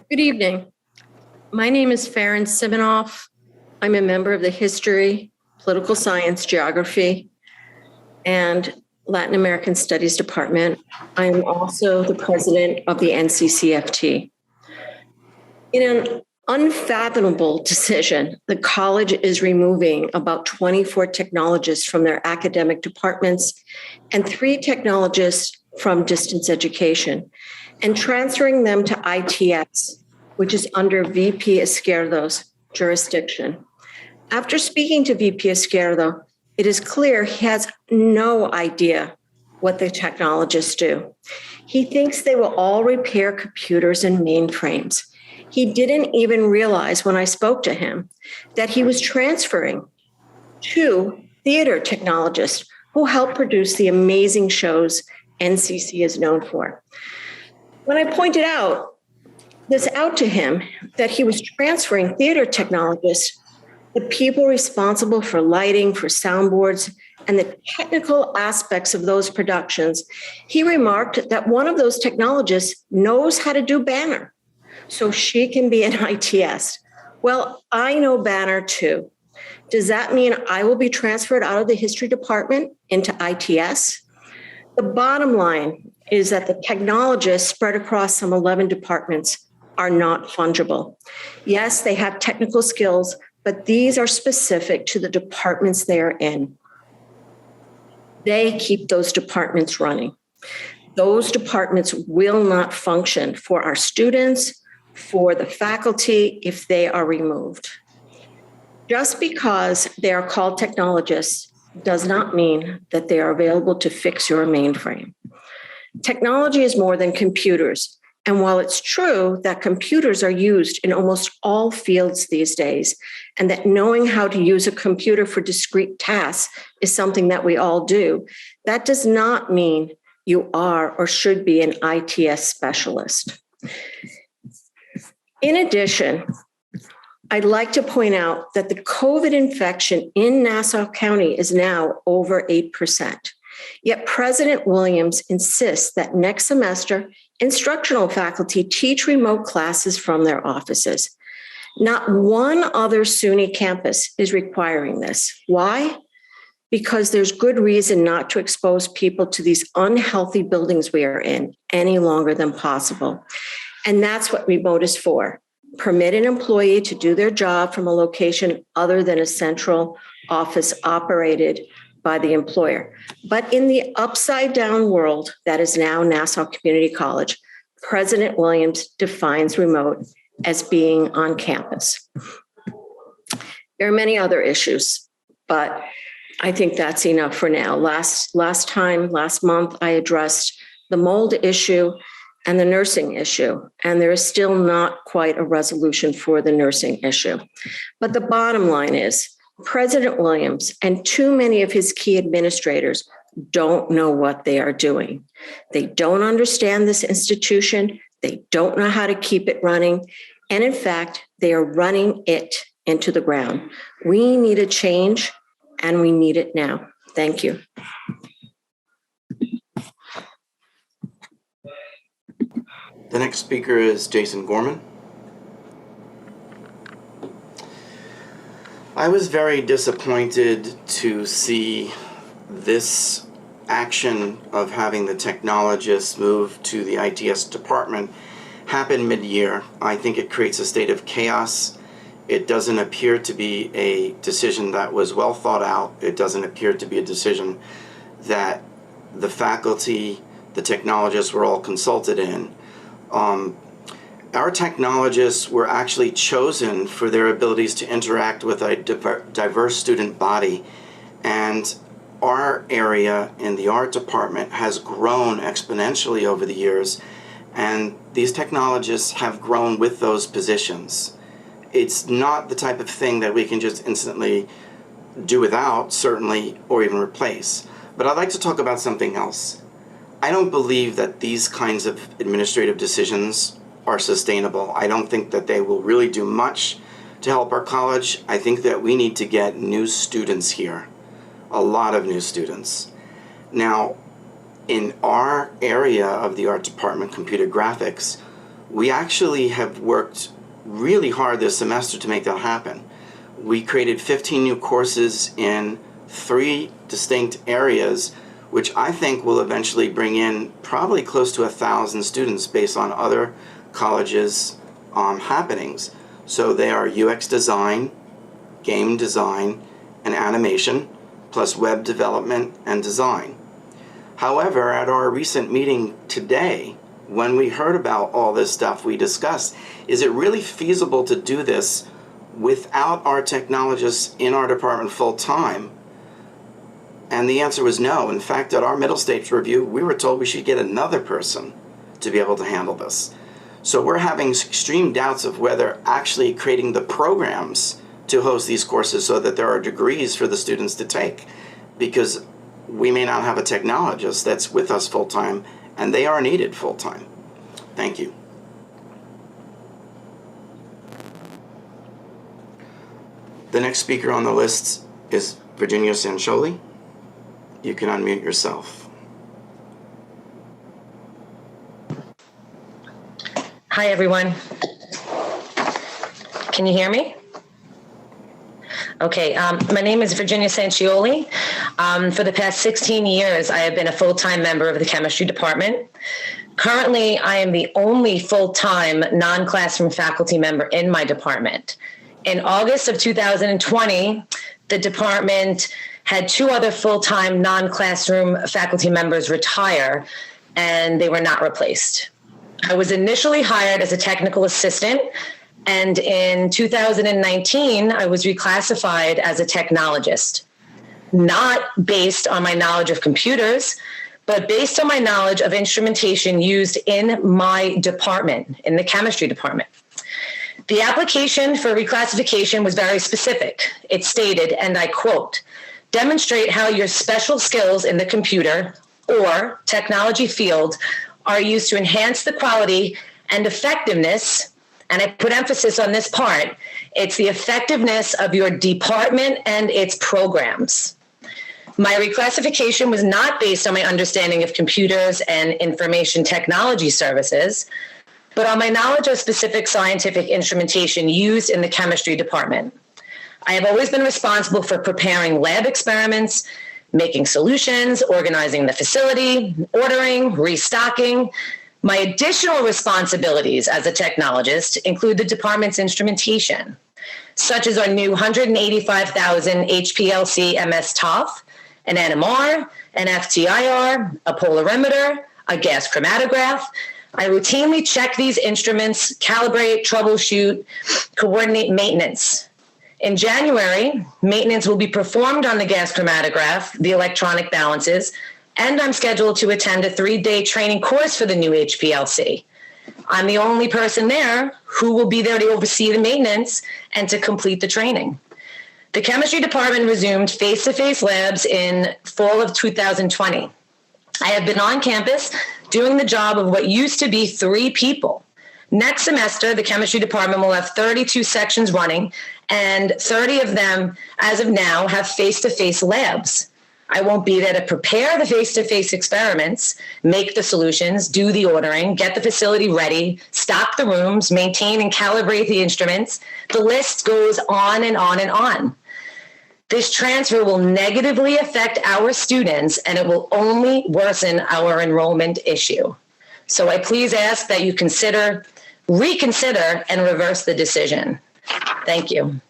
Good evening. My name is Farren Sivanov. I'm a member of the History, Political Science, Geography, and Latin American Studies Department. I am also the president of the NCCFT. In an unfathomable decision, the college is removing about 24 technologists from their academic departments and 3 technologists from distance education and transferring them to ITS, which is under VP Izquierdo's jurisdiction. After speaking to VP Izquierdo, it is clear he has no idea what the technologists do. He thinks they will all repair computers and mainframes. He didn't even realize when I spoke to him that he was transferring 2 theater technologists who help produce the amazing shows NCC is known for. When I pointed out to him that he was transferring theater technologists, the people responsible for lighting, for soundboards, and the technical aspects of those productions, he remarked that one of those technologists knows how to do Banner, so she can be an ITS. Well, I know Banner too. Does that mean I will be transferred out of the history department into ITS? The bottom line is that the technologists spread across some 11 departments are not fungible. Yes, they have technical skills, but these are specific to the departments they are in. They keep those departments running. Those departments will not function for our students, for the faculty, if they are removed. Just because they are called technologists does not mean that they are available to fix your mainframe. Technology is more than computers. And while it's true that computers are used in almost all fields these days, and that knowing how to use a computer for discrete tasks is something that we all do, that does not mean you are or should be an ITS specialist. In addition, I'd like to point out that the COVID infection in Nassau County is now over 8%. Yet President Williams insists that next semester, instructional faculty teach remote classes from their offices. Not one other SUNY campus is requiring this. Why? Because there's good reason not to expose people to these unhealthy buildings we are in any longer than possible. And that's what remote is for. Permit an employee to do their job from a location other than a central office operated by the employer. But in the upside down world that is now Nassau Community College, President Williams defines remote as being on campus. There are many other issues, but I think that's enough for now. Last month, I addressed the mold issue and the nursing issue, and there is still not quite a resolution for the nursing issue. But the bottom line is, President Williams and too many of his key administrators don't know what they are doing. They don't understand this institution. They don't know how to keep it running. And in fact, they are running it into the ground. We need a change, and we need it now. Thank you. The next speaker is Jason Gorman. I was very disappointed to see this action of having the technologists move to the ITS department happen mid-year. I think it creates a state of chaos. It doesn't appear to be a decision that was well thought out. It doesn't appear to be a decision that the faculty, the technologists were all consulted in. Our technologists were actually chosen for their abilities to interact with a diverse student body, and our area in the art department has grown exponentially over the years, and these technologists have grown with those positions. It's not the type of thing that we can just instantly do without, certainly, or even replace. But I'd like to talk about something else. I don't believe that these kinds of administrative decisions are sustainable. I don't think that they will really do much to help our college. I think that we need to get new students here, a lot of new students. Now, in our area of the art department, computer graphics, We actually have worked really hard this semester to make that happen. We created 15 new courses in 3 distinct areas, which I think will eventually bring in probably close to 1,000 students based on other colleges' happenings. So they are UX design, game design, and animation, plus web development and design. However, at our recent meeting today, when we heard about all this stuff we discussed, is it really feasible to do this without our technologists in our department full time? And the answer was no. In fact, at our middle stage review, we were told we should get another person to be able to handle this. So we're having extreme doubts of whether actually creating the programs to host these courses so that there are degrees for the students to take, because we may not have a technologist that's with us full time, and they are needed full time. Thank you. The next speaker on the list is Virginia Sanchioli. You can unmute yourself. Hi, everyone. Can you hear me? Okay, my name is Virginia Sanchioli. For the past 16 years, I have been a full-time member of the chemistry department. Currently, I am the only full-time non-classroom faculty member in my department. In August of 2020, the department had 2 other full-time non-classroom faculty members retire, and they were not replaced. I was initially hired as a technical assistant, and in 2019, I was reclassified as a technologist, not based on my knowledge of computers, but based on my knowledge of instrumentation used in my department, in the chemistry department. The application for reclassification was very specific. It stated, and I quote, "Demonstrate how your special skills in the computer or technology field are used to enhance the quality and effectiveness," and I put emphasis on this part, it's the effectiveness of your department and its programs. My reclassification was not based on my understanding of computers and information technology services, but on my knowledge of specific scientific instrumentation used in the chemistry department. I have always been responsible for preparing lab experiments, making solutions, organizing the facility, ordering, restocking. My additional responsibilities as a technologist include the department's instrumentation, such as our new 185,000 HPLC MS TOF, an NMR, an FTIR, a polarimeter, a gas chromatograph. I routinely check these instruments, calibrate, troubleshoot, coordinate maintenance. In January, maintenance will be performed on the gas chromatograph, the electronic balances, and I'm scheduled to attend a 3-day training course for the new HPLC. I'm the only person there who will be there to oversee the maintenance and to complete the training. The chemistry department resumed face-to-face labs in fall of 2020. I have been on campus doing the job of what used to be 3 people. Next semester, the chemistry department will have 32 sections running, and 30 of them, as of now, have face-to-face labs. I won't be there to prepare the face-to-face experiments, make the solutions, do the ordering, get the facility ready, stock the rooms, maintain and calibrate the instruments. The list goes on and on and on. This transfer will negatively affect our students, and it will only worsen our enrollment issue. So I please ask that you reconsider, and reverse the decision. Thank you.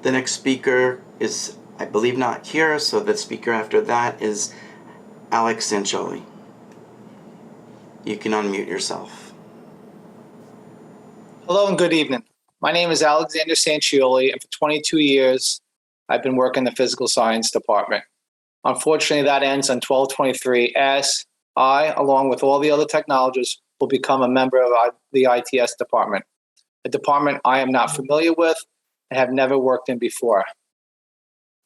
The next speaker is, I believe, not here, so the speaker after that is Alex Sanchioli. You can unmute yourself. Hello and good evening. My name is Alexander Sanchioli, and for 22 years, I've been working in the physical science department. Unfortunately, that ends on 12/23 as I, along with all the other technologists, will become a member of the ITS department, a department I am not familiar with and have never worked in before.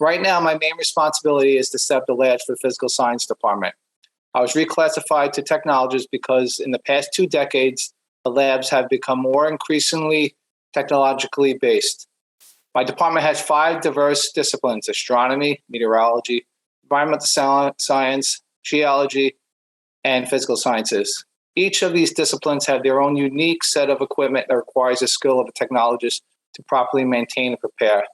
Right now, my main responsibility is to set up the labs for the physical science department. I was reclassified to technologist because in the past 2 decades, the labs have become more increasingly technologically based. My department has 5 diverse disciplines: astronomy, meteorology, environmental science, geology, and physical sciences. Each of these disciplines have their own unique set of equipment that requires the skill of a technologist to properly maintain and prepare.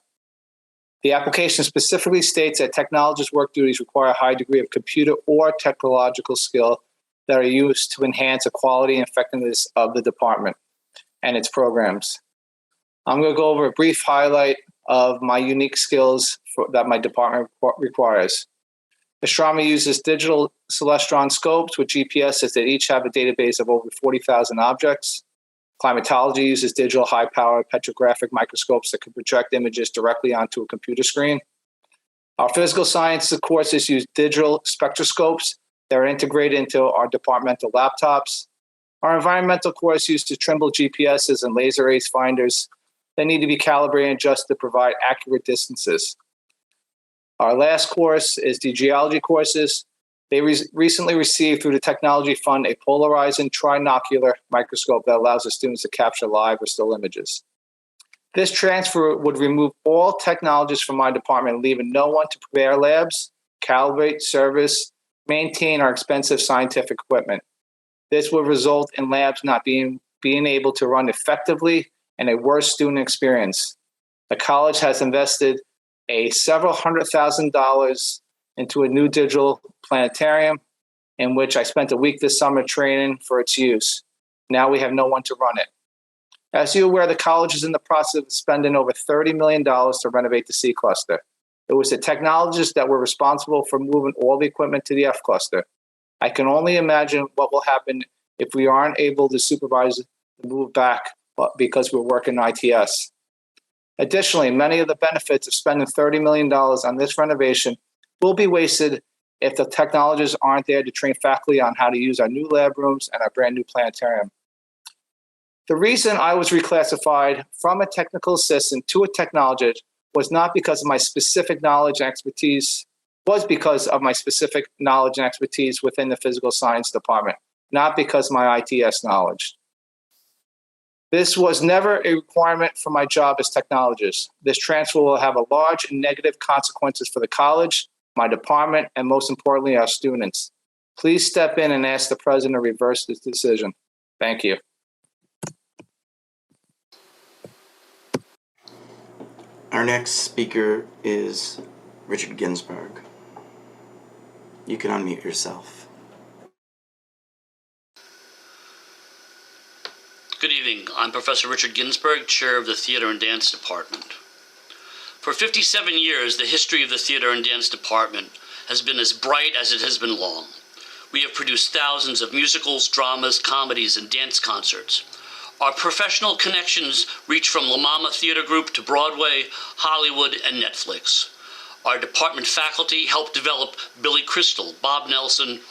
The application specifically states that technologist work duties require a high degree of computer or technological skill that are used to enhance the quality and effectiveness of the department and its programs. I'm going to go over a brief highlight of my unique skills that my department requires. Astronomy uses digital celestron scopes with GPSs that each have a database of over 40,000 objects. Climatology uses digital high-power petrographic microscopes that can project images directly onto a computer screen. Our physical sciences courses use digital spectroscopes that are integrated into our departmental laptops. Our environmental course uses Trimble GPSs and laser ace finders that need to be calibrated and adjusted to provide accurate distances. Our last course is the geology courses. They recently received through the Technology Fund a polarizing trinocular microscope that allows the students to capture live or still images. This transfer would remove all technologists from my department, leaving no one to prepare labs, calibrate, service, maintain our expensive scientific equipment. This would result in labs not being able to run effectively and a worse student experience. The college has invested several $100,000 into a new digital planetarium in which I spent a week this summer training for its use. Now we have no one to run it. As you're aware, the college is in the process of spending over $30 million to renovate the C cluster. It was the technologists that were responsible for moving all the equipment to the F cluster. I can only imagine what will happen if we aren't able to supervise the move back because we're working ITS. Additionally, many of the benefits of spending $30 million on this renovation will be wasted if the technologists aren't there to train faculty on how to use our new lab rooms and our brand new planetarium. The reason I was reclassified from a technical assistant to a technologist was because of my specific knowledge and expertise within the physical science department, not because of my ITS knowledge. This was never a requirement for my job as technologist. This transfer will have a large and negative consequences for the college, my department, and most importantly, our students. Please step in and ask the president to reverse this decision. Thank you. Our next speaker is Richard Ginsberg. You can unmute yourself. Good evening. I'm Professor Richard Ginsberg, Chair of the Theater and Dance Department. For 57 years, the history of the Theater and Dance Department has been as bright as it has been long. We have produced thousands of musicals, dramas, comedies, and dance concerts. Our professional connections reach from La Mama Theater Group to Broadway, Hollywood, and Netflix. Our department faculty helped develop Billy Crystal, Bob Nelson,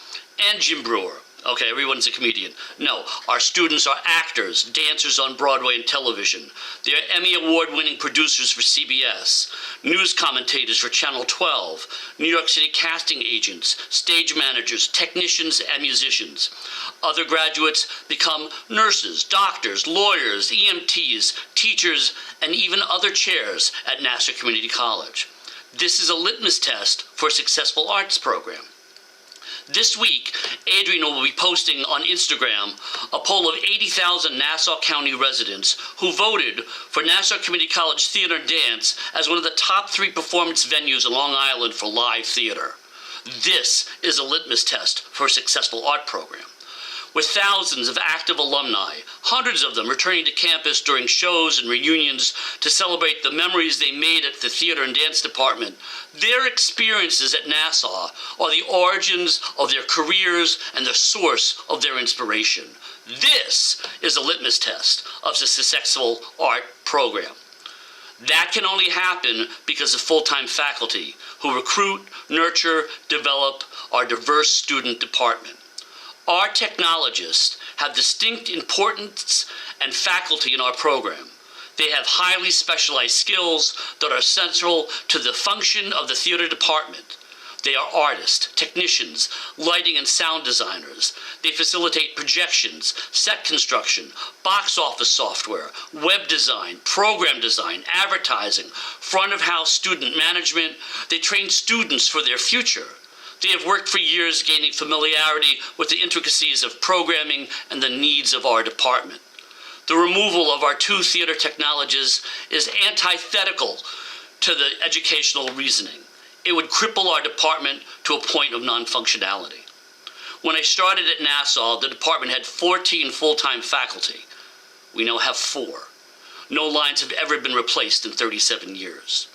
and Jim Brewer. Okay, everyone's a comedian. No, our students are actors, dancers on Broadway and television. They are Emmy Award-winning producers for CBS, news commentators for Channel 12, New York City casting agents, stage managers, technicians, and musicians. Other graduates become nurses, doctors, lawyers, EMTs, teachers, and even other chairs at Nassau Community College. This is a litmus test for a successful arts program. This week, Adrian will be posting on Instagram a poll of 80,000 Nassau County residents who voted for Nassau Community College Theater and Dance as one of the top 3 performance venues in Long Island for live theater. This is a litmus test for a successful art program. With thousands of active alumni, hundreds of them returning to campus during shows and reunions to celebrate the memories they made at the Theater and Dance Department, their experiences at Nassau are the origins of their careers and the source of their inspiration. This is a litmus test of a successful art program. That can only happen because of full-time faculty who recruit, nurture, develop our diverse student department. Our technologists have distinct importance and faculty in our program. They have highly specialized skills that are central to the function of the theater department. They are artists, technicians, lighting and sound designers. They facilitate projections, set construction, box office software, web design, program design, advertising, front of house student management. They train students for their future. They have worked for years gaining familiarity with the intricacies of programming and the needs of our department. The removal of our 2 theater technologists is antithetical to the educational reasoning. It would cripple our department to a point of non-functionality. When I started at Nassau, the department had 14 full-time faculty. We now have 4. No lines have ever been replaced in 37 years.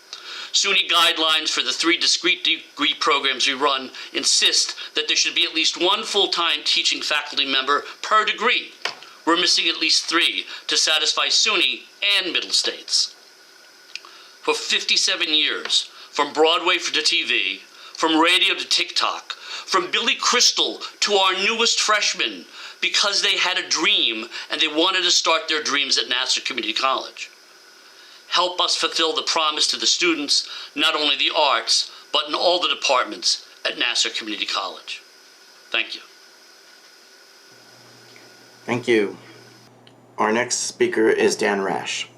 SUNY guidelines for the 3 discrete degree programs we run insist that there should be at least 1 full-time teaching faculty member per degree. We're missing at least 3 to satisfy SUNY and Middle States. For 57 years, from Broadway to TV, from radio to TikTok, from Billy Crystal to our newest freshmen, because they had a dream and they wanted to start their dreams at Nassau Community College. Help us fulfill the promise to the students, not only the arts, but in all the departments at Nassau Community College. Thank you. Thank you. Our next speaker is Dan Rash.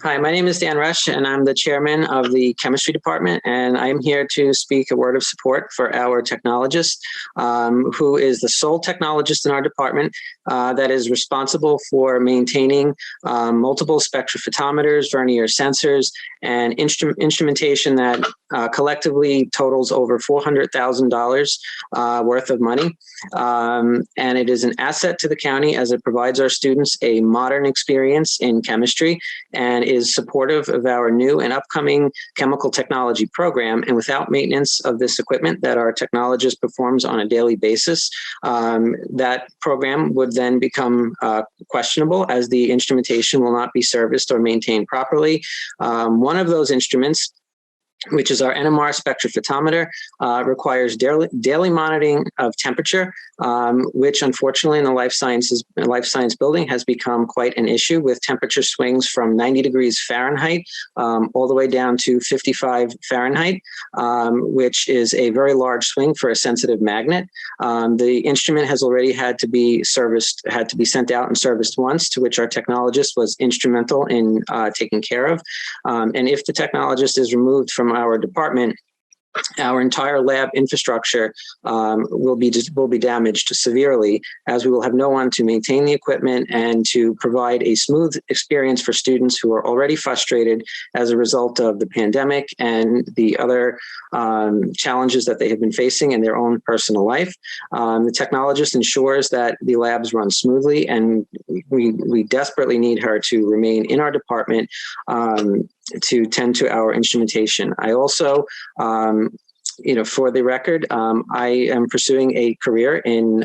Hi, my name is Dan Rush, and I'm the chairman of the chemistry department, and I'm here to speak a word of support for our technologist, who is the sole technologist in our department that is responsible for maintaining multiple spectrophotometers, vernier sensors, and instrumentation that collectively totals over $400,000 worth of money. And it is an asset to the county as it provides our students a modern experience in chemistry and is supportive of our new and upcoming chemical technology program. And without maintenance of this equipment that our technologist performs on a daily basis, that program would then become questionable as the instrumentation will not be serviced or maintained properly. One of those instruments, which is our NMR spectrophotometer, requires daily monitoring of temperature, which unfortunately in the life science building has become quite an issue, with temperature swings from 90 degrees Fahrenheit all the way down to 55 Fahrenheit, which is a very large swing for a sensitive magnet. The instrument has already had to be sent out and serviced once, to which our technologist was instrumental in taking care of. And if the technologist is removed from our department, our entire lab infrastructure will be damaged severely, as we will have no one to maintain the equipment and to provide a smooth experience for students who are already frustrated as a result of the pandemic and the other challenges that they have been facing in their own personal life. The technologist ensures that the labs run smoothly, and we desperately need her to remain in our department to tend to our instrumentation. I also, for the record, I am pursuing a career in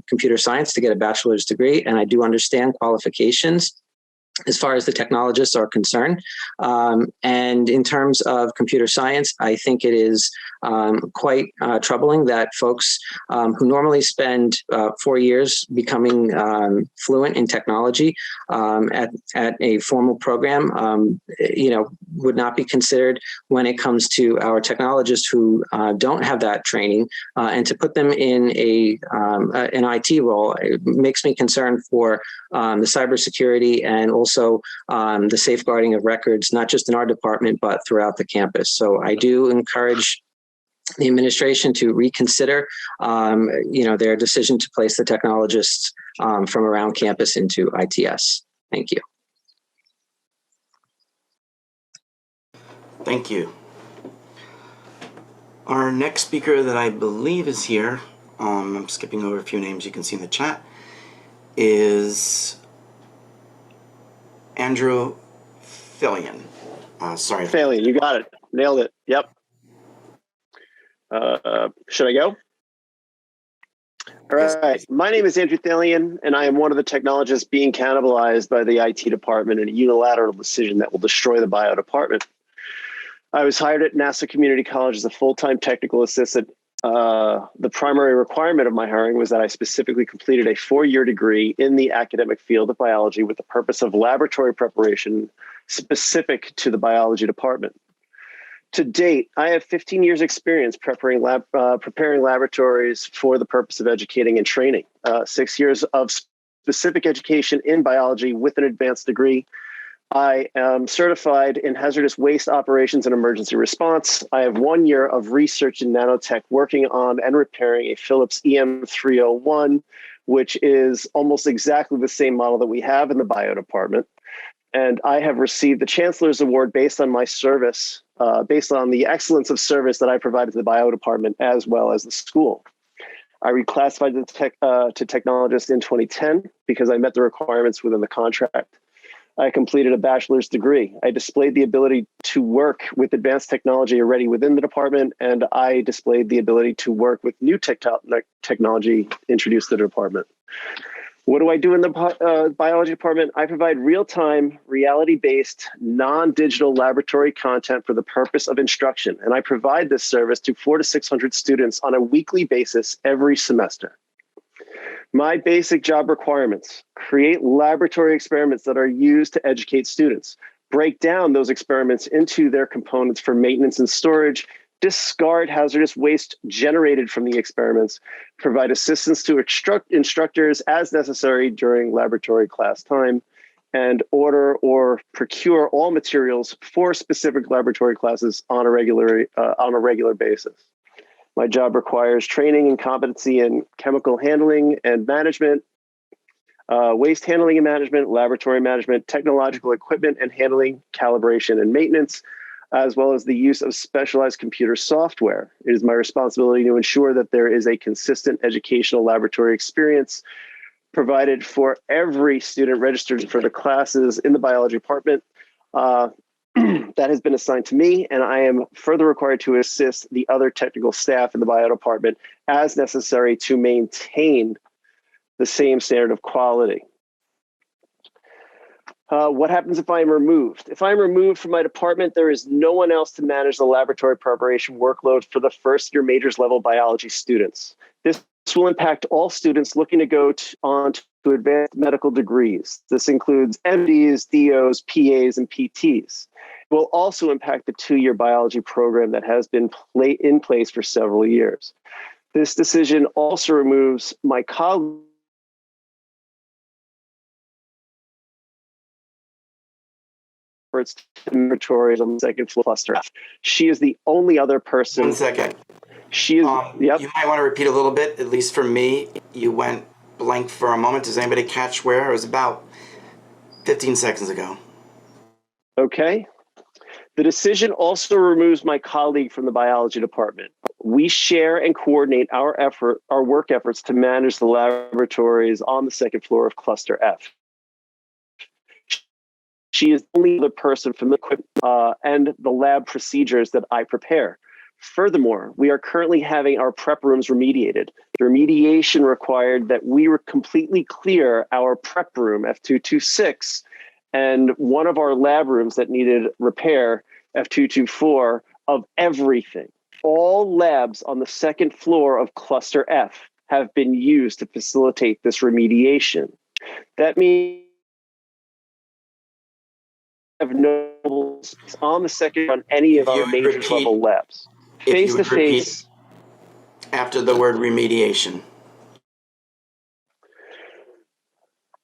computer science to get a bachelor's degree, and I do understand qualifications as far as the technologists are concerned. And in terms of computer science, I think it is quite troubling that folks who normally spend 4 years becoming fluent in technology at a formal program, would not be considered when it comes to our technologists who don't have that training, and to put them in an IT role, it makes me concerned for the cybersecurity and also the safeguarding of records, not just in our department, but throughout the campus. So I do encourage the administration to reconsider, their decision to place the technologists from around campus into ITS. Thank you. Thank you. Our next speaker that I believe is here, I'm skipping over a few names you can see in the chat, is Andrew Fillion. Sorry. Fillion, you got it. Nailed it. Yep. Should I go? All right. My name is Andrew Fillion, and I am one of the technologists being cannibalized by the IT department in a unilateral decision that will destroy the bio department. I was hired at Nassau Community College as a full-time technical assistant. The primary requirement of my hiring was that I specifically completed a 4-year degree in the academic field of biology with the purpose of laboratory preparation specific to the biology department. To date, I have 15 years experience preparing laboratories for the purpose of educating and training. 6 years of specific education in biology with an advanced degree. I am certified in hazardous waste operations and emergency response. I have 1 year of research in nanotech working on and repairing a Phillips EM301, which is almost exactly the same model that we have in the bio department. And I have received the Chancellor's Award based on my service, based on the excellence of service that I provided to the bio department as well as the school. I reclassified to technologist in 2010 because I met the requirements within the contract. I completed a bachelor's degree. I displayed the ability to work with advanced technology already within the department, and I displayed the ability to work with new technology introduced to the department. What do I do in the biology department? I provide real-time, reality-based, non-digital laboratory content for the purpose of instruction, and I provide this service to 400 to 600 students on a weekly basis every semester. My basic job requirements: create laboratory experiments that are used to educate students, break down those experiments into their components for maintenance and storage, discard hazardous waste generated from the experiments, provide assistance to instructors as necessary during laboratory class time, and order or procure all materials for specific laboratory classes on a regular basis. My job requires training and competency in chemical handling and management, waste handling and management, laboratory management, technological equipment and handling, calibration and maintenance, as well as the use of specialized computer software. It is my responsibility to ensure that there is a consistent educational laboratory experience provided for every student registered for the classes in the biology department. That has been assigned to me, and I am further required to assist the other technical staff in the bio department as necessary to maintain the same standard of quality. What happens if I am removed? If I'm removed from my department, there is no one else to manage the laboratory preparation workload for the first year majors level biology students. This will impact all students looking to go on to advanced medical degrees. This includes MDs, DOs, PAs, and PTs. It will also impact the 2-year biology program that has been in place for several years. This decision also removes my colleague laboratories on the second floor cluster. She is the only other person. 1 second. She is. Yep. You might want to repeat a little bit, at least for me. You went blank for a moment. Does anybody catch where? It was about 15 seconds ago. Okay. The decision also removes my colleague from the biology department. We share and coordinate our work efforts to manage the laboratories on the second floor of Cluster F. She is the only other person familiar with and the lab procedures that I prepare. Furthermore, we are currently having our prep rooms remediated. The remediation required that we completely clear our prep room, F226, and one of our lab rooms that needed repair, F224, of everything. All labs on the second floor of Cluster F have been used to facilitate this remediation. That means we have no on the second on any of our major level labs. Face to face. After the word remediation.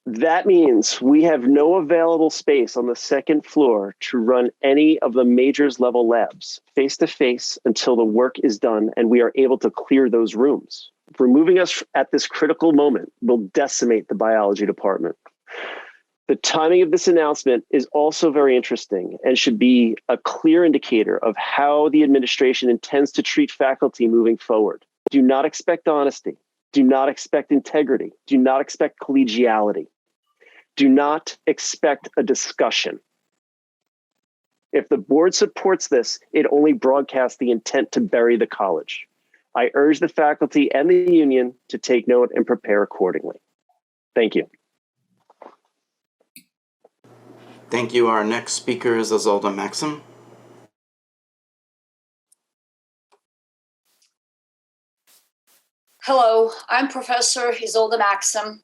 That means we have no available space on the second floor to run any of the majors level labs face to face until the work is done and we are able to clear those rooms. Removing us at this critical moment will decimate the biology department. The timing of this announcement is also very interesting and should be a clear indicator of how the administration intends to treat faculty moving forward. Do not expect honesty. Do not expect integrity. Do not expect collegiality. Do not expect a discussion. If the board supports this, it only broadcasts the intent to bury the college. I urge the faculty and the union to take note and prepare accordingly. Thank you. Thank you. Our next speaker is Isolde Maxim. Hello, I'm Professor Isolde Maxim,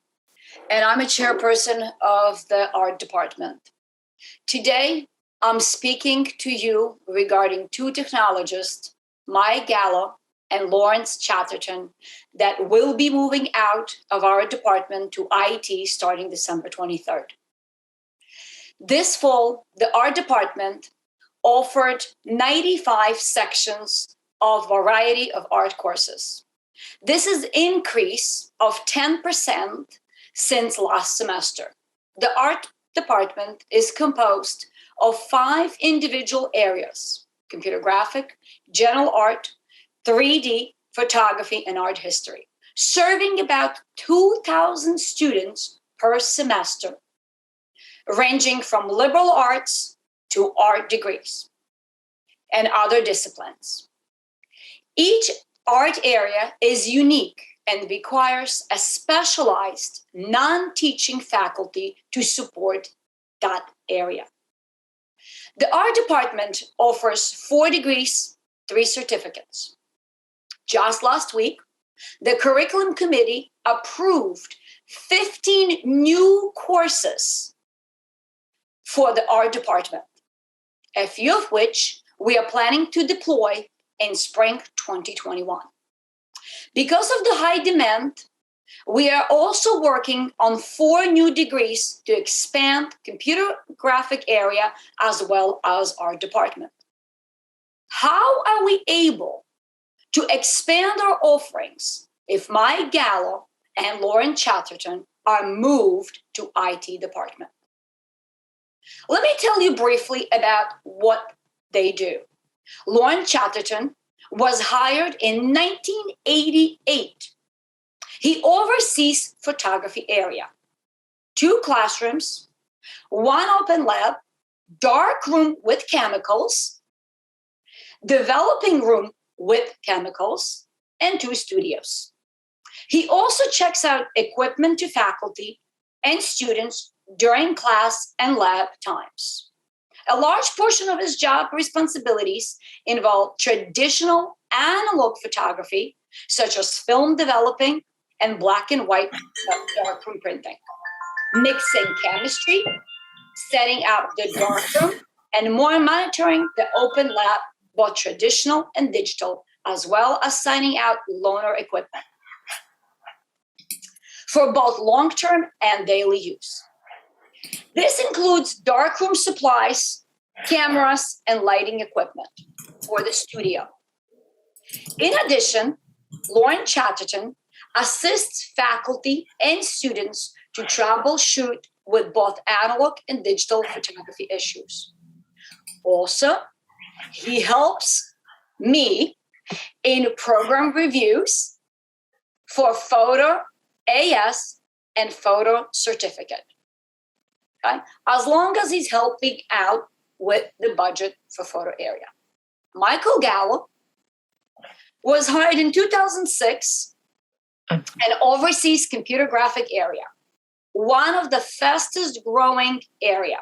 and I'm a chairperson of the art department. Today, I'm speaking to you regarding two technologists, Mike Gallo and Lawrence Chatterton, that will be moving out of our department to IT starting December 23rd. This fall, the art department offered 95 sections of variety of art courses. This is an increase of 10% since last semester. The art department is composed of 5 individual areas: computer graphic, general art, 3D, photography, and art history, serving about 2,000 students per semester, ranging from liberal arts to art degrees and other disciplines. Each art area is unique and requires a specialized non-teaching faculty to support that area. The art department offers 4 degrees, 3 certificates. Just last week, the curriculum committee approved 15 new courses for the art department, a few of which we are planning to deploy in spring 2021. Because of the high demand, we are also working on 4 new degrees to expand computer graphic area as well as our department. How are we able to expand our offerings if Mike Gallo and Lauren Chatterton are moved to IT department? Let me tell you briefly about what they do. Lauren Chatterton was hired in 1988. He oversees photography area, 2 classrooms, 1 open lab, dark room with chemicals, developing room with chemicals, and 2 studios. He also checks out equipment to faculty and students during class and lab times. A large portion of his job responsibilities involve traditional analog photography, such as film developing and black and white darkroom printing, mixing chemistry, setting up the darkroom, and more monitoring the open lab, both traditional and digital, as well as signing out loaner equipment for both long-term and daily use. This includes darkroom supplies, cameras, and lighting equipment for the studio. In addition, Lauren Chatterton assists faculty and students to troubleshoot with both analog and digital photography issues. Also, he helps me in program reviews for photo AS and photo certificate. Okay? As long as he's helping out with the budget for photo area. Michael Gallo was hired in 2006 and oversees computer graphic area, one of the fastest growing area.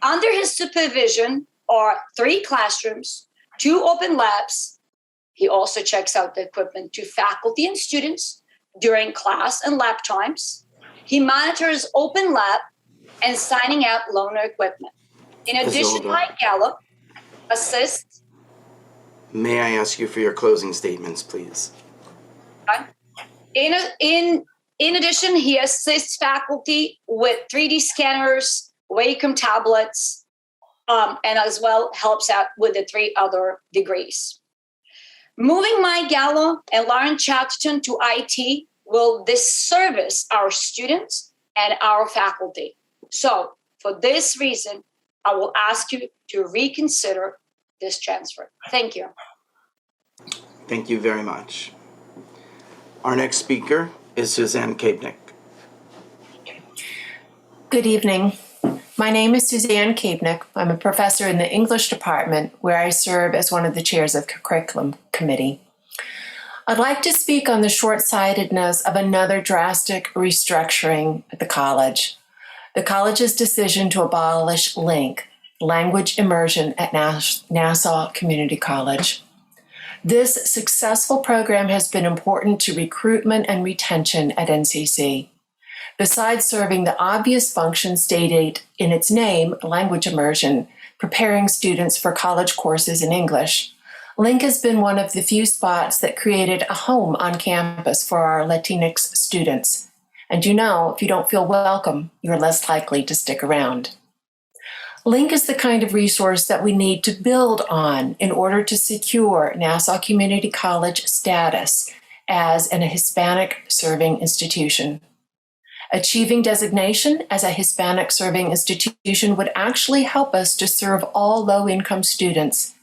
Under his supervision are 3 classrooms, 2 open labs. He also checks out the equipment to faculty and students during class and lab times. He monitors open lab and signing out loaner equipment. In addition, Mike Gallo assists. May I ask you for your closing statements, please? In addition, he assists faculty with 3D scanners, Wacom tablets, and as well helps out with the 3 other degrees. Moving Mike Gallo and Lauren Chatterton to IT will disservice our students and our faculty. So for this reason, I will ask you to reconsider this transfer. Thank you. Thank you very much. Our next speaker is Suzanne Kabnick. Good evening. My name is Suzanne Kabnick. I'm a professor in the English department where I serve as one of the chairs of the curriculum committee. I'd like to speak on the short-sightedness of another drastic restructuring at the college. The college's decision to abolish LINC, language immersion at Nassau Community College. This successful program has been important to recruitment and retention at NCC. Besides serving the obvious function stated in its name, language immersion, preparing students for college courses in English. Link has been one of the few spots that created a home on campus for our Latinx students. And if you don't feel welcome, you're less likely to stick around. Link is the kind of resource that we need to build on in order to secure Nassau Community College status as an Hispanic serving institution. Achieving designation as a Hispanic serving institution would actually help us to serve all low-income students.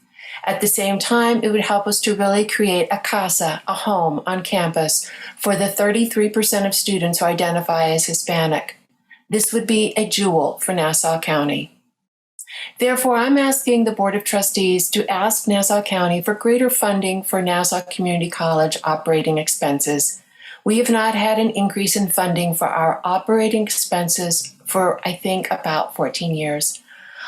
At the same time, it would help us to really create a casa, a home on campus for the 33% of students who identify as Hispanic. This would be a jewel for Nassau County. Therefore, I'm asking the Board of Trustees to ask Nassau County for greater funding for Nassau Community College operating expenses. We have not had an increase in funding for our operating expenses for, I think, about 14 years.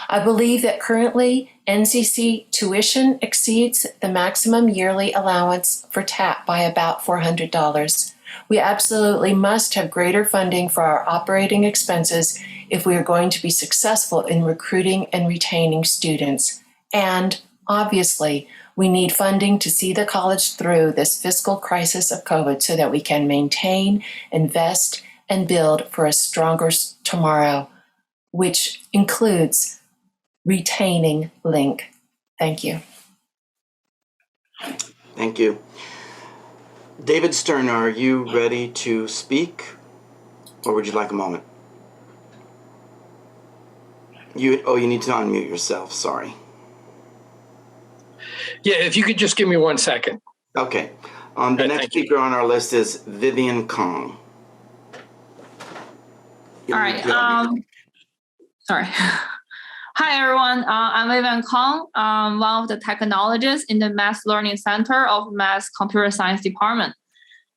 I believe that currently NCC tuition exceeds the maximum yearly allowance for TAP by about $400. We absolutely must have greater funding for our operating expenses if we are going to be successful in recruiting and retaining students. And obviously, we need funding to see the college through this fiscal crisis of COVID so that we can maintain, invest, and build for a stronger tomorrow, which includes retaining Link. Thank you. Thank you. David Stern, are you ready to speak, or would you like a moment? You need to unmute yourself, sorry. Yeah, if you could just give me 1 second. Okay. The next speaker on our list is Vivian Kong. All right. Sorry. Hi, everyone. I'm Vivian Kong, one of the technologists in the Math Learning Center of Math Computer Science Department.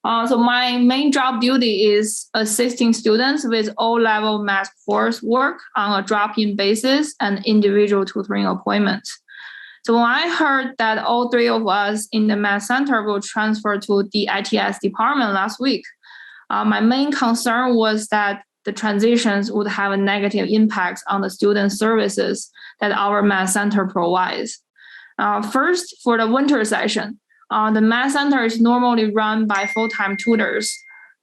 So my main job duty is assisting students with O-level math coursework on a drop-in basis and individual tutoring appointments. So when I heard that all three of us in the Math Center will transfer to the ITS department last week, my main concern was that the transitions would have a negative impact on the student services that our Math Center provides. First, for the winter session, the Math Center is normally run by full-time tutors.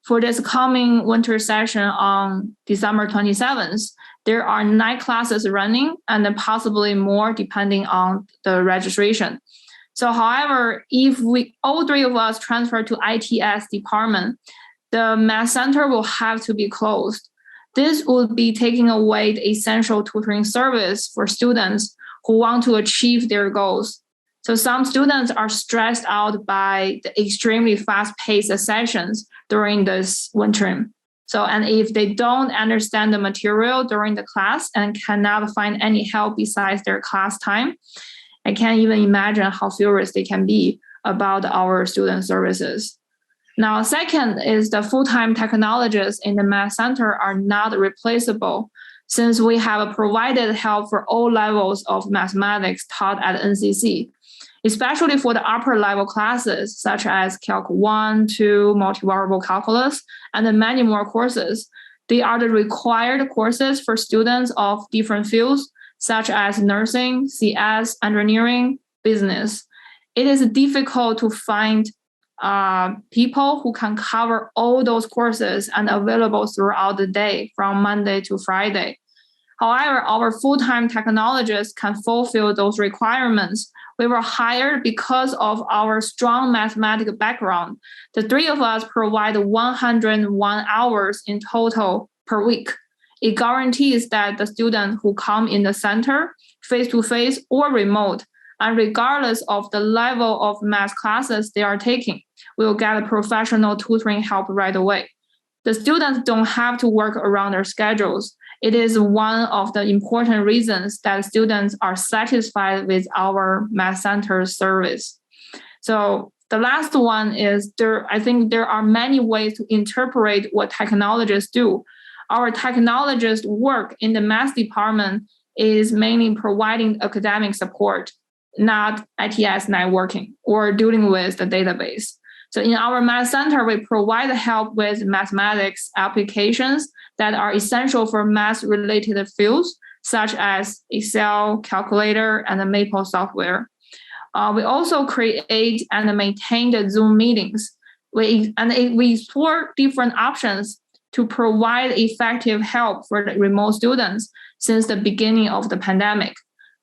For this coming winter session on December 27th, there are 9 classes running and then possibly more depending on the registration. So however, if all three of us transfer to ITS department, the Math Center will have to be closed. This would be taking away the essential tutoring service for students who want to achieve their goals. So some students are stressed out by the extremely fast-paced sessions during this winter. And if they don't understand the material during the class and cannot find any help besides their class time, I can't even imagine how furious they can be about our student services. Now, second is the full-time technologists in the Math Center are not replaceable since we have provided help for all levels of mathematics taught at NCC, especially for the upper level classes such as Calc 1, 2, multivariable calculus, and many more courses. They are the required courses for students of different fields such as nursing, CS, engineering, business. It is difficult to find people who can cover all those courses and available throughout the day from Monday to Friday. However, our full-time technologists can fulfill those requirements. We were hired because of our strong mathematical background. The three of us provide 101 hours in total per week. It guarantees that the students who come in the center, face-to-face or remote, and regardless of the level of math classes they are taking, will get a professional tutoring help right away. The students don't have to work around their schedules. It is one of the important reasons that students are satisfied with our Math Center service. So the last one is I think there are many ways to interpret what technologists do. Our technologists work in the math department is mainly providing academic support, not ITS networking or dealing with the database. So in our Math Center, we provide help with mathematics applications that are essential for math-related fields, such as Excel, calculator, and the Maple software. We also create and maintain the Zoom meetings. We explore different options to provide effective help for the remote students since the beginning of the pandemic.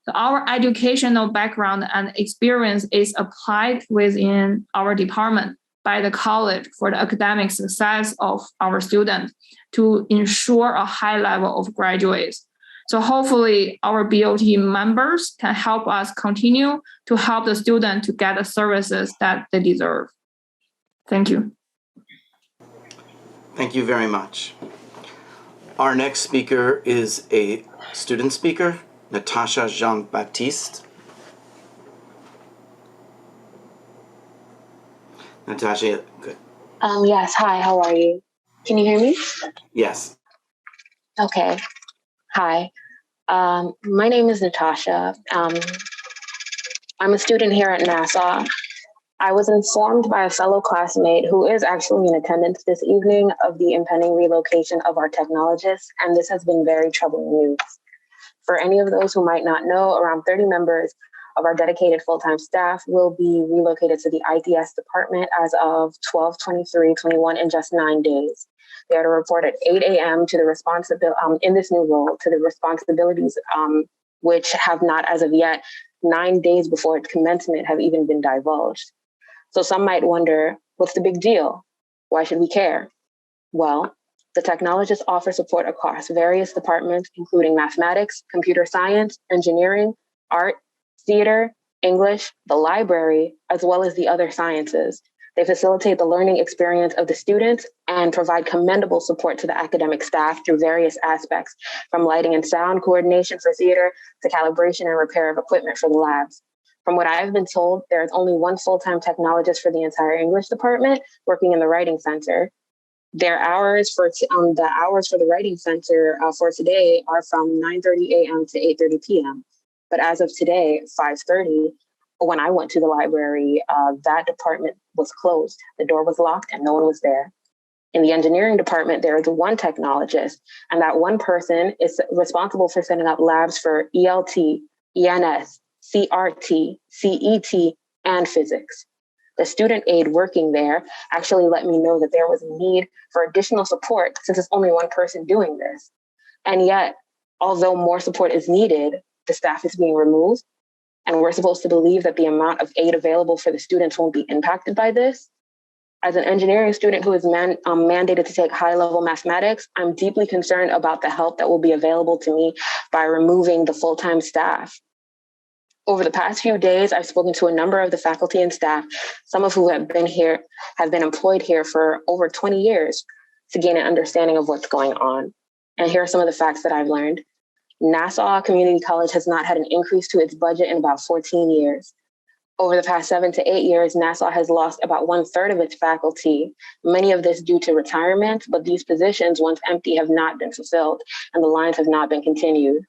So our educational background and experience is applied within our department by the college for the academic success of our students to ensure a high level of graduates. So hopefully our BOT members can help us continue to help the student to get the services that they deserve. Thank you. Thank you very much. Our next speaker is a student speaker, Natasha Jean-Baptiste. Natasha, good. Yes, hi, how are you? Can you hear me? Yes. Okay, hi. My name is Natasha. I'm a student here at Nassau. I was informed by a fellow classmate who is actually in attendance this evening of the impending relocation of our technologists, and this has been very troubling news. For any of those who might not know, around 30 members of our dedicated full-time staff will be relocated to the ITS department as of 12/23/21 in just 9 days. They are to report at 8 a.m. to the in this new role to the responsibilities which have not, as of yet, 9 days before its commencement, have even been divulged. So some might wonder, what's the big deal? Why should we care? Well, the technologists offer support across various departments, including mathematics, computer science, engineering, art, theater, English, the library, as well as the other sciences. They facilitate the learning experience of the students and provide commendable support to the academic staff through various aspects, from lighting and sound coordination for theater to calibration and repair of equipment for the labs. From what I've been told, there is only one full-time technologist for the entire English department working in the writing center. Their hours for the writing center for today are from 9:30 a.m. to 8:30 p.m. But as of today, 5:30, when I went to the library, that department was closed. The door was locked and no one was there. In the engineering department, there is one technologist, and that one person is responsible for setting up labs for ELT, ENS, CRT, CET, and physics. The student aide working there actually let me know that there was a need for additional support since it's only one person doing this. And yet, although more support is needed, the staff is being removed, and we're supposed to believe that the amount of aid available for the students won't be impacted by this. As an engineering student who is mandated to take high-level mathematics, I'm deeply concerned about the help that will be available to me by removing the full-time staff. Over the past few days, I've spoken to a number of the faculty and staff, some of who have been employed here for over 20 years, to gain an understanding of what's going on. And here are some of the facts that I've learned. Nassau Community College has not had an increase to its budget in about 14 years. Over the past 7 to 8 years, Nassau has lost about 1/3 of its faculty, many of this due to retirement, but these positions, once empty, have not been fulfilled, and the lines have not been continued.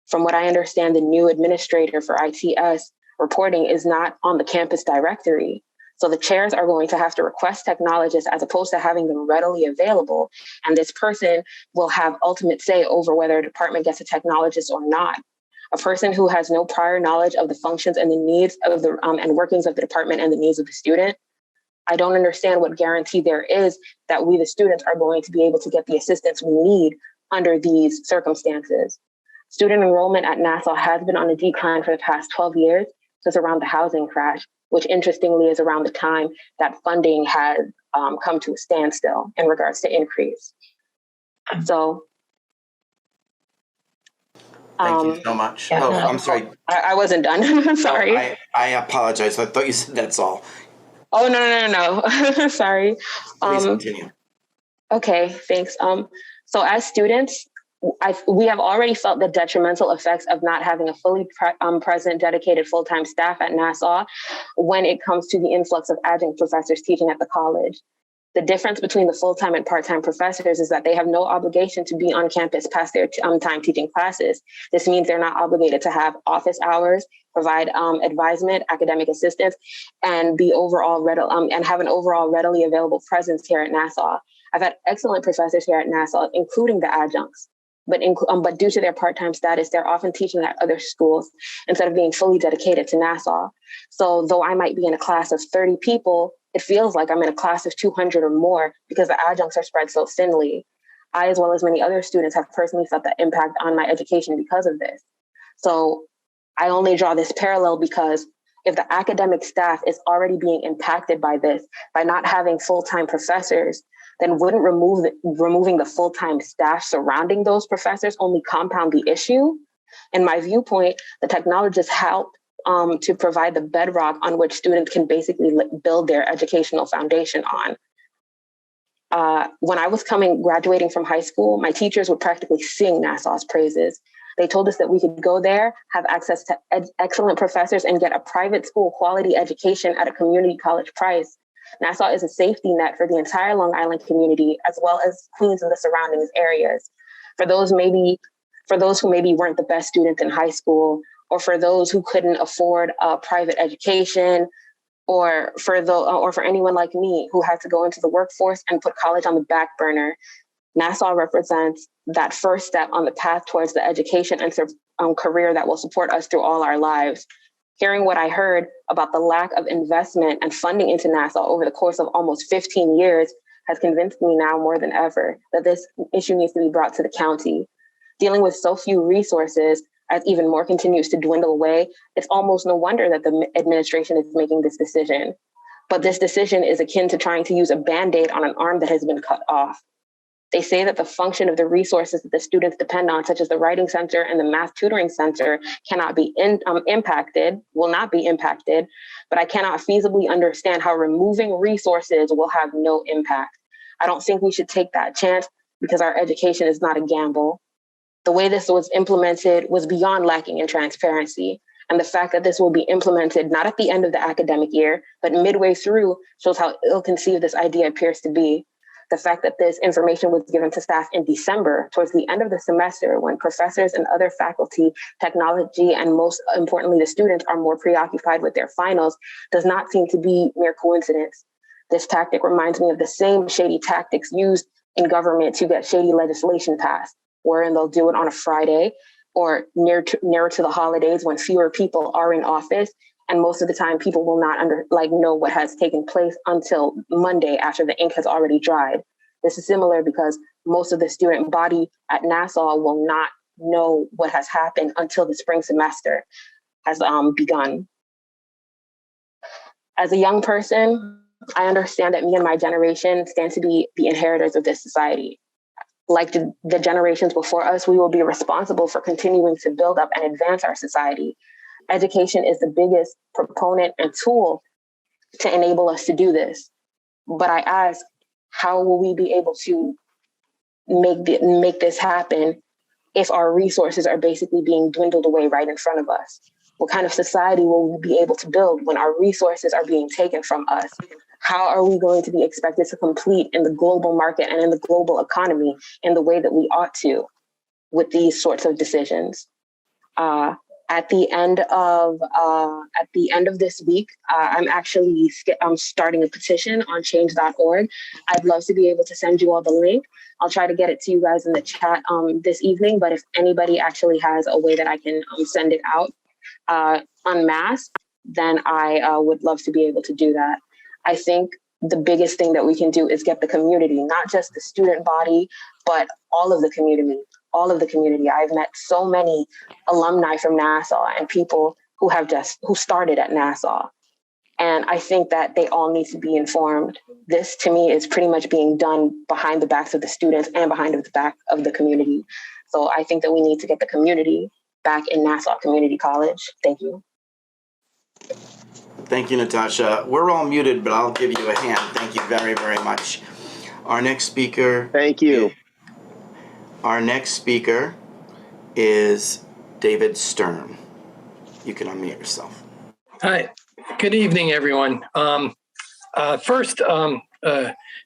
From what I understand, the new administrator for ITS reporting is not on the campus directory. So the chairs are going to have to request technologists as opposed to having them readily available. And this person will have ultimate say over whether a department gets a technologist or not. A person who has no prior knowledge of the functions and the needs of the and workings of the department and the needs of the student. I don't understand what guarantee there is that we, the students, are going to be able to get the assistance we need under these circumstances. Student enrollment at Nassau has been on a decline for the past 12 years since around the housing crash, which interestingly is around the time that funding has come to a standstill in regards to increase. So. Thank you so much. Yeah, oh, no, I'm sorry. I wasn't done. Sorry. I apologize. I thought you said that's all. Oh, no. Sorry. Please continue. Okay, thanks. So as students, we have already felt the detrimental effects of not having a fully present, dedicated full-time staff at Nassau when it comes to the influx of adjunct professors teaching at the college. The difference between the full-time and part-time professors is that they have no obligation to be on campus past their time teaching classes. This means they're not obligated to have office hours, provide advisement, academic assistance, and be and have an overall readily available presence here at Nassau. I've had excellent professors here at Nassau, including the adjuncts. but due to their part-time status, they're often teaching at other schools instead of being fully dedicated to Nassau. So though I might be in a class of 30 people, it feels like I'm in a class of 200 or more because the adjuncts are spread so thinly. I, as well as many other students, have personally felt the impact on my education because of this. So I only draw this parallel because if the academic staff is already being impacted by this, by not having full-time professors, then wouldn't removing the full-time staff surrounding those professors only compound the issue? In my viewpoint, the technologists help to provide the bedrock on which students can basically build their educational foundation on. When I was graduating from high school, my teachers would practically sing Nassau's praises. They told us that we could go there, have access to excellent professors, and get a private school quality education at a community college price. Nassau is a safety net for the entire Long Island community, as well as Queens and the surrounding areas. For those who maybe weren't the best students in high school, or for those who couldn't afford a private education, or for anyone like me who had to go into the workforce and put college on the back burner, Nassau represents that first step on the path towards the education and career that will support us through all our lives. Hearing what I heard about the lack of investment and funding into Nassau over the course of almost 15 years has convinced me now more than ever that this issue needs to be brought to the county. Dealing with so few resources as even more continues to dwindle away, it's almost no wonder that the administration is making this decision. But this decision is akin to trying to use a Band-Aid on an arm that has been cut off. They say that the function of the resources that the students depend on, such as the Writing Center and the Math Tutoring Center, cannot be will not be impacted, but I cannot feasibly understand how removing resources will have no impact. I don't think we should take that chance because our education is not a gamble. The way this was implemented was beyond lacking in transparency. And the fact that this will be implemented not at the end of the academic year, but midway through shows how ill-conceived this idea appears to be. The fact that this information was given to staff in December, towards the end of the semester, when professors and other faculty, technology, and most importantly, the students are more preoccupied with their finals, does not seem to be mere coincidence. This tactic reminds me of the same shady tactics used in government to get shady legislation passed, wherein they'll do it on a Friday or nearer to the holidays when fewer people are in office. And most of the time, people will not know what has taken place until Monday after the ink has already dried. This is similar because most of the student body at Nassau will not know what has happened until the spring semester has begun. As a young person, I understand that me and my generation stand to be the inheritors of this society. Like the generations before us, we will be responsible for continuing to build up and advance our society. Education is the biggest proponent and tool to enable us to do this. But I ask, how will we be able to make this happen if our resources are basically being dwindled away right in front of us? What kind of society will we be able to build when our resources are being taken from us? How are we going to be expected to compete in the global market and in the global economy in the way that we ought to with these sorts of decisions? At the end of this week, I'm starting a petition on change.org. I'd love to be able to send you all the link. I'll try to get it to you guys in the chat this evening, but if anybody actually has a way that I can send it out en masse, then I would love to be able to do that. I think the biggest thing that we can do is get the community, not just the student body, but all of the community. I've met so many alumni from Nassau and people who started at Nassau. And I think that they all need to be informed. This to me is pretty much being done behind the backs of the students and behind the back of the community. So I think that we need to get the community back in Nassau Community College. Thank you. Thank you, Natasha. We're all muted, but I'll give you a hand. Thank you very, very much. Our next speaker. Thank you. Our next speaker is David Stern. You can unmute yourself. Hi. Good evening, everyone. First, I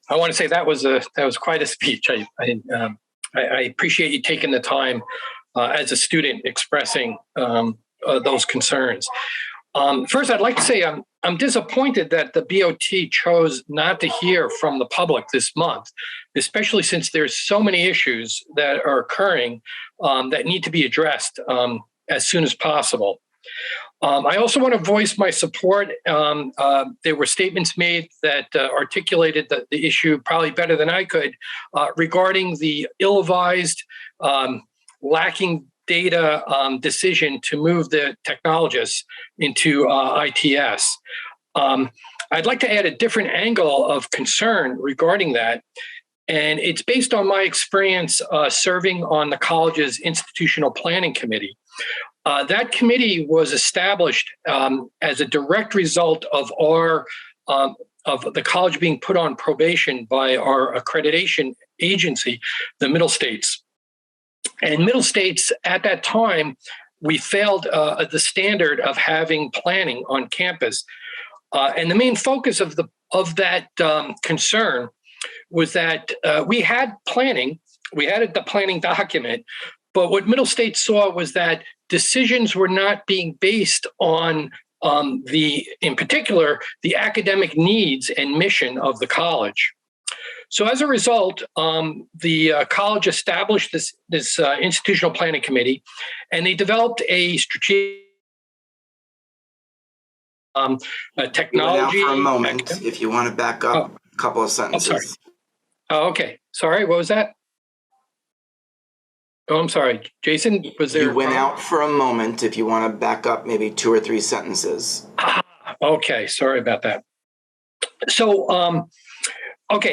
want to say that was quite a speech. I appreciate you taking the time as a student expressing those concerns. First, I'd like to say I'm disappointed that the BOT chose not to hear from the public this month, especially since there's so many issues that are occurring that need to be addressed as soon as possible. I also want to voice my support. There were statements made that articulated the issue probably better than I could regarding the ill-advised, lacking data decision to move the technologists into ITS. I'd like to add a different angle of concern regarding that. And it's based on my experience serving on the college's institutional planning committee. That committee was established as a direct result of of the college being put on probation by our accreditation agency, the Middle States. And Middle States, at that time, we failed the standard of having planning on campus. And the main focus of that concern was that we had planning, we had the planning document, but what Middle States saw was that decisions were not being based on in particular, the academic needs and mission of the college. So as a result, the college established this institutional planning committee, and they developed a strategic technology. You went out for a moment. If you want to back up a couple of sentences. Sorry. Oh, okay. Sorry, what was that? Oh, I'm sorry. Jason, was there? You went out for a moment. If you want to back up maybe 2 or 3 sentences. Okay, sorry about that. So,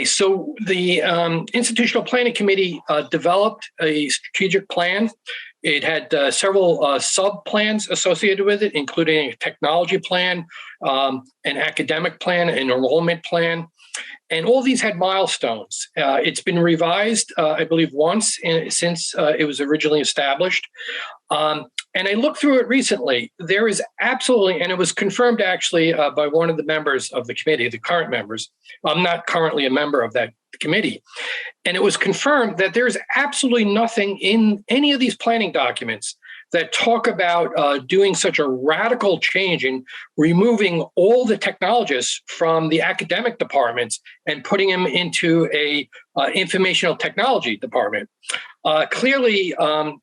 so the Institutional Planning Committee developed a strategic plan. It had several sub-plans associated with it, including a technology plan, an academic plan, an enrollment plan, and all these had milestones. It's been revised, I believe, once since it was originally established. And I looked through it recently. There is absolutely, and it was confirmed actually by one of the members of the committee, the current members. I'm not currently a member of that committee. And it was confirmed that there's absolutely nothing in any of these planning documents that talk about doing such a radical change in removing all the technologists from the academic departments and putting them into a informational technology department. Clearly,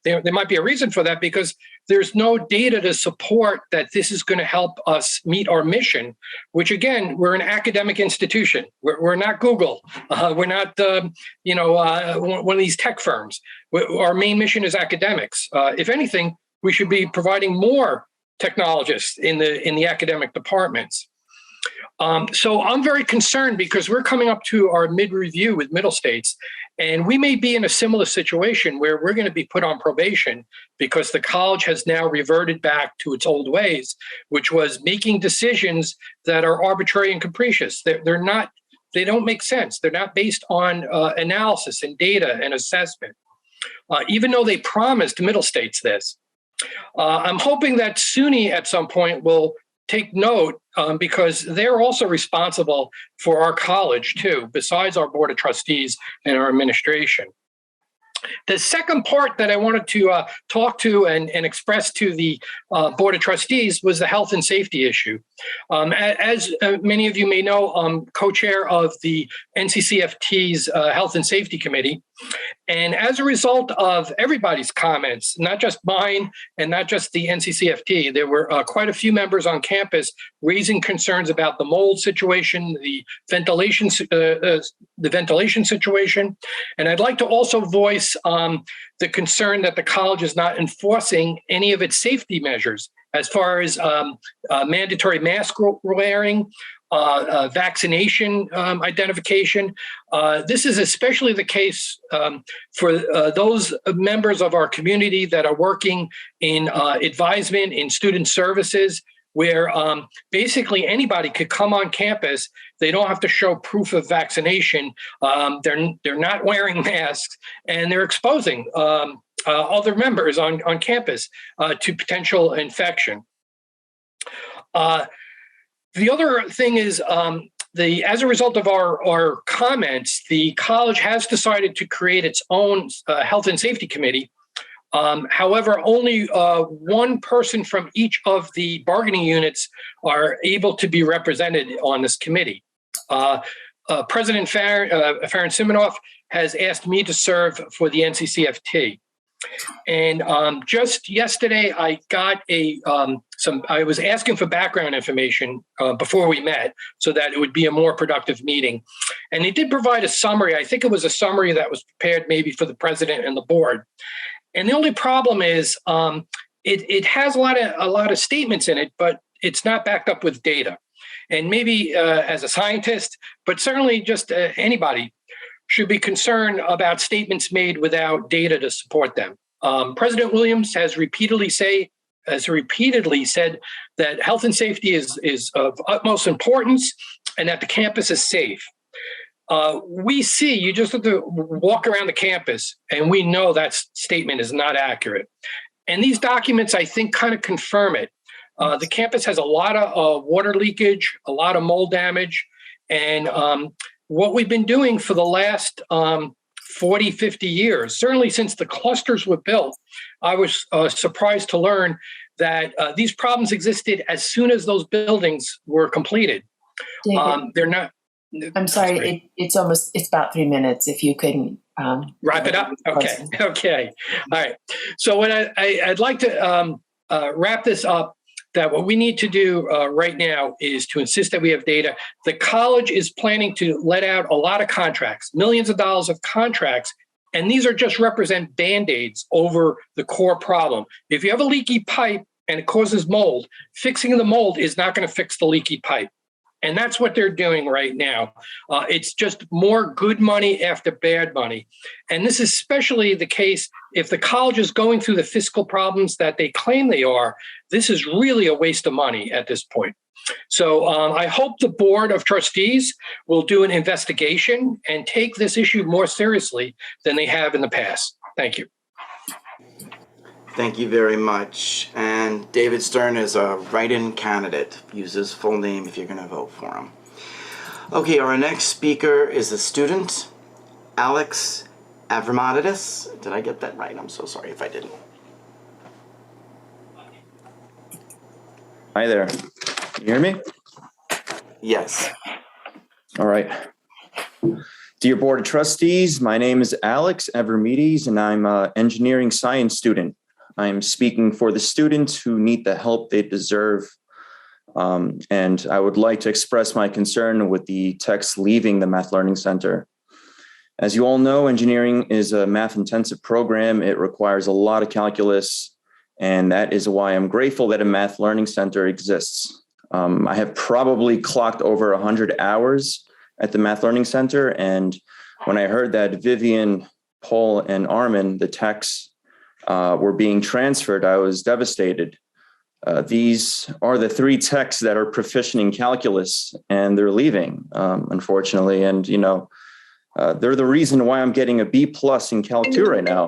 there might be a reason for that because there's no data to support that this is going to help us meet our mission, which again, we're an academic institution. We're not Google. We're not, one of these tech firms. Our main mission is academics. If anything, we should be providing more technologists in the academic departments. So I'm very concerned because we're coming up to our mid-review with Middle States, and we may be in a similar situation where we're going to be put on probation because the college has now reverted back to its old ways, which was making decisions that are arbitrary and capricious. They don't make sense. They're not based on analysis and data and assessment, even though they promised Middle States this. I'm hoping that SUNY at some point will take note because they're also responsible for our college too, besides our Board of Trustees and our administration. The second part that I wanted to talk to and express to the Board of Trustees was the health and safety issue. As many of you may know, I'm co-chair of the NCCFT's Health and Safety Committee. And as a result of everybody's comments, not just mine and not just the NCCFT, there were quite a few members on campus raising concerns about the mold situation, the ventilation situation. And I'd like to also voice the concern that the college is not enforcing any of its safety measures as far as mandatory mask wearing, vaccination identification. This is especially the case for those members of our community that are working in advisement, in student services, where basically anybody could come on campus. They don't have to show proof of vaccination. They're not wearing masks, and they're exposing other members on campus to potential infection. The other thing is, as a result of our comments, the college has decided to create its own health and safety committee However, only one person from each of the bargaining units are able to be represented on this committee. President Farren Sivanov has asked me to serve for the NCCFT. And just yesterday, I got I was asking for background information before we met so that it would be a more productive meeting. And they did provide a summary. I think it was a summary that was prepared maybe for the president and the board. And the only problem is it has a lot of statements in it, but it's not backed up with data. And maybe as a scientist, but certainly just anybody should be concerned about statements made without data to support them. President Williams has repeatedly said that health and safety is of utmost importance and that the campus is safe. You just have to walk around the campus and we know that statement is not accurate. And these documents, I think, kind of confirm it. The campus has a lot of water leakage, a lot of mold damage. And what we've been doing for the last 40, 50 years, certainly since the clusters were built, I was surprised to learn that these problems existed as soon as those buildings were completed. They're not. I'm sorry, it's about 3 minutes. If you couldn't wrap it up. Okay. All right. So what I'd like to wrap this up, that what we need to do right now is to insist that we have data. The college is planning to let out a lot of contracts, millions of dollars of contracts, and these are just represent Band-Aids over the core problem. If you have a leaky pipe and it causes mold, fixing the mold is not going to fix the leaky pipe. And that's what they're doing right now. It's just more good money after bad money. And this is especially the case if the college is going through the fiscal problems that they claim they are. This is really a waste of money at this point. So I hope the Board of Trustees will do an investigation and take this issue more seriously than they have in the past. Thank you. Thank you very much. And David Stern is a write-in candidate. Use his full name if you're going to vote for him. Okay, our next speaker is a student, Alex Avermodis. Did I get that right? I'm so sorry if I didn't. Hi there. Can you hear me? Yes. All right. Dear Board of Trustees, my name is Alex Avermodis, and I'm an engineering science student. I'm speaking for the students who need the help they deserve. And I would like to express my concern with the techs leaving the Math Learning Center. As you all know, engineering is a math-intensive program. It requires a lot of calculus, and that is why I'm grateful that a Math Learning Center exists. I have probably clocked over 100 hours at the Math Learning Center, and when I heard that Vivian, Paul, and Armin, the techs, were being transferred, I was devastated. These are the 3 techs that are proficient in calculus, and they're leaving, unfortunately. And, they're the reason why I'm getting a B+ in Calc 2 right now.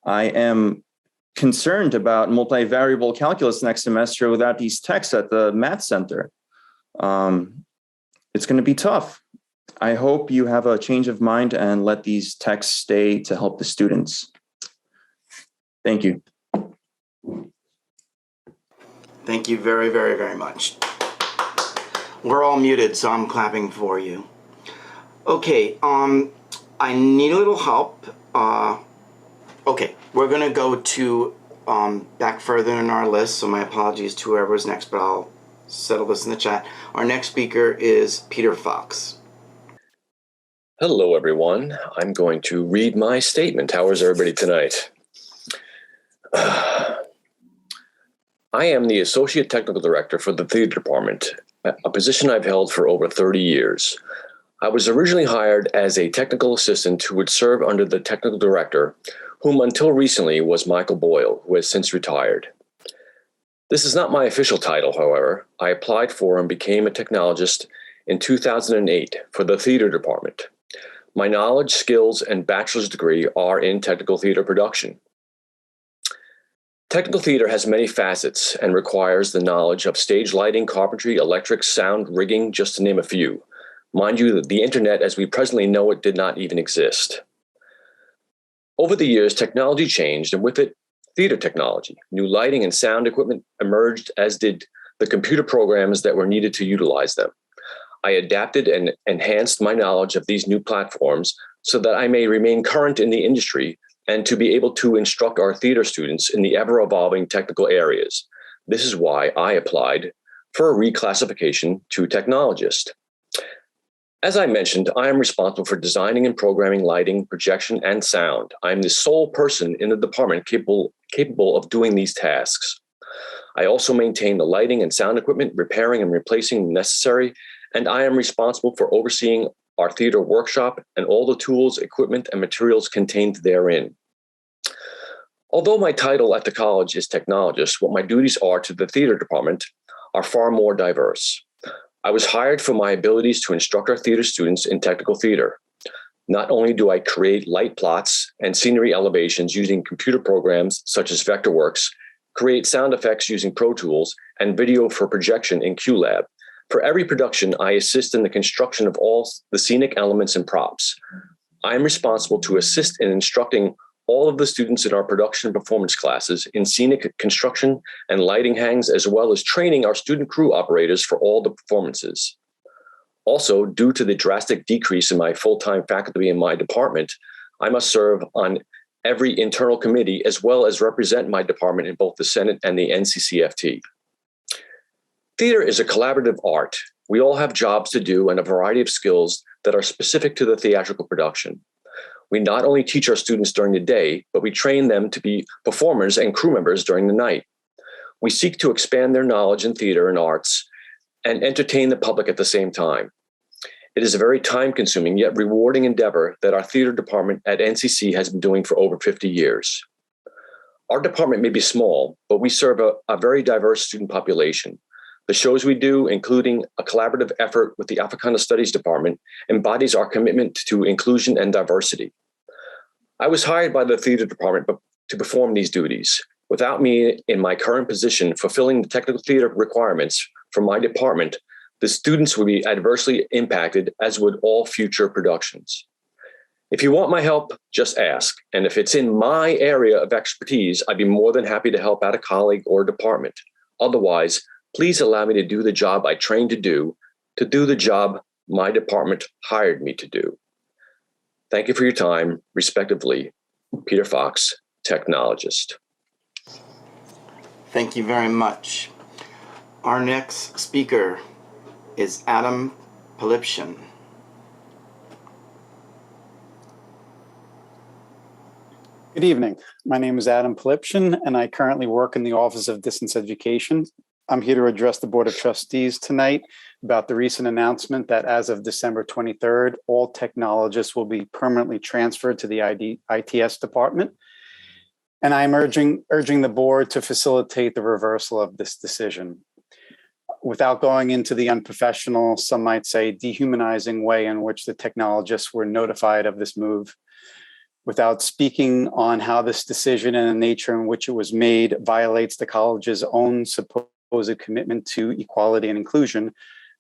I am concerned about multivariable calculus next semester without these techs at the Math Center. It's going to be tough. I hope you have a change of mind and let these techs stay to help the students. Thank you. Thank you very, very, very much. We're all muted, so I'm clapping for you. Okay, I need a little help. Okay, we're going to go to back further in our list, so my apologies to whoever's next, but I'll settle this in the chat. Our next speaker is Peter Fox. Hello, everyone. I'm going to read my statement. How is everybody tonight? I am the Associate Technical Director for the Theater Department, a position I've held for over 30 years. I was originally hired as a technical assistant who would serve under the Technical Director, whom until recently was Michael Boyle, who has since retired. This is not my official title, however. I applied for and became a technologist in 2008 for the Theater Department. My knowledge, skills, and bachelor's degree are in technical theater production. Technical theater has many facets and requires the knowledge of stage lighting, carpentry, electrics, sound, rigging, just to name a few. Mind you, the internet as we presently know it did not even exist. Over the years, technology changed, and with it, theater technology. New lighting and sound equipment emerged, as did the computer programs that were needed to utilize them. I adapted and enhanced my knowledge of these new platforms so that I may remain current in the industry and to be able to instruct our theater students in the ever-evolving technical areas. This is why I applied for a reclassification to technologist. As I mentioned, I am responsible for designing and programming lighting, projection, and sound. I am the sole person in the department capable of doing these tasks. I also maintain the lighting and sound equipment, repairing and replacing when necessary, and I am responsible for overseeing our theater workshop and all the tools, equipment, and materials contained therein. Although my title at the college is technologist, what my duties are to the theater department are far more diverse. I was hired for my abilities to instruct our theater students in technical theater. Not only do I create light plots and scenery elevations using computer programs such as Vectorworks, create sound effects using Pro Tools, and video for projection in QLab. For every production, I assist in the construction of all the scenic elements and props. I am responsible to assist in instructing all of the students in our production and performance classes in scenic construction and lighting hangs, as well as training our student crew operators for all the performances. Also, due to the drastic decrease in my full-time faculty in my department, I must serve on every internal committee as well as represent my department in both the Senate and the NCCFT. Theater is a collaborative art. We all have jobs to do and a variety of skills that are specific to the theatrical production. We not only teach our students during the day, but we train them to be performers and crew members during the night. We seek to expand their knowledge in theater and arts and entertain the public at the same time. It is a very time-consuming yet rewarding endeavor that our theater department at NCC has been doing for over 50 years. Our department may be small, but we serve a very diverse student population. The shows we do, including a collaborative effort with the Africana Studies Department, embodies our commitment to inclusion and diversity. I was hired by the theater department to perform these duties. Without me in my current position fulfilling the technical theater requirements for my department, the students would be adversely impacted, as would all future productions. If you want my help, just ask. And if it's in my area of expertise, I'd be more than happy to help out a colleague or department. Otherwise, please allow me to do the job I trained to do the job my department hired me to do. Thank you for your time. Respectively, Peter Fox, technologist. Thank you very much. Our next speaker is Adam Phillips. Good evening. My name is Adam Phillips, and I currently work in the Office of Distance Education. I'm here to address the Board of Trustees tonight about the recent announcement that as of December 23rd, all technologists will be permanently transferred to the ITS department. And I'm urging the board to facilitate the reversal of this decision. Without going into the unprofessional, some might say dehumanizing way in which the technologists were notified of this move, without speaking on how this decision and the nature in which it was made violates the college's own supposed commitment to equality and inclusion,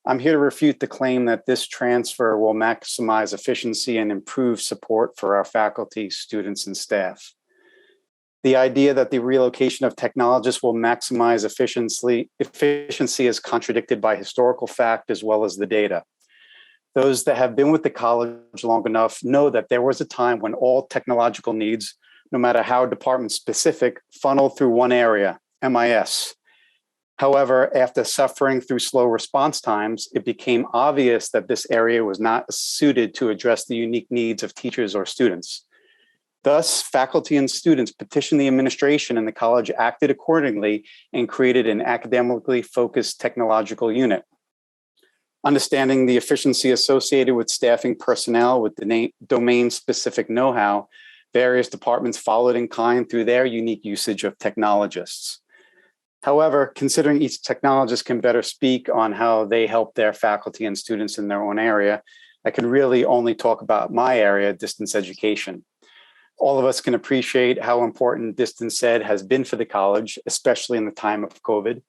I'm here to refute the claim that this transfer will maximize efficiency and improve support for our faculty, students, and staff. The idea that the relocation of technologists will maximize efficiency is contradicted by historical fact as well as the data. Those that have been with the college long enough know that there was a time when all technological needs, no matter how department specific, funneled through one area, MIS. However, after suffering through slow response times, it became obvious that this area was not suited to address the unique needs of teachers or students. Thus, faculty and students petitioned the administration, and the college acted accordingly and created an academically focused technological unit. Understanding the efficiency associated with staffing personnel with the domain-specific know-how, various departments followed in kind through their unique usage of technologists. However, considering each technologist can better speak on how they help their faculty and students in their own area, I could really only talk about my area, distance education. All of us can appreciate how important distance ed has been for the college, especially in the time of COVID.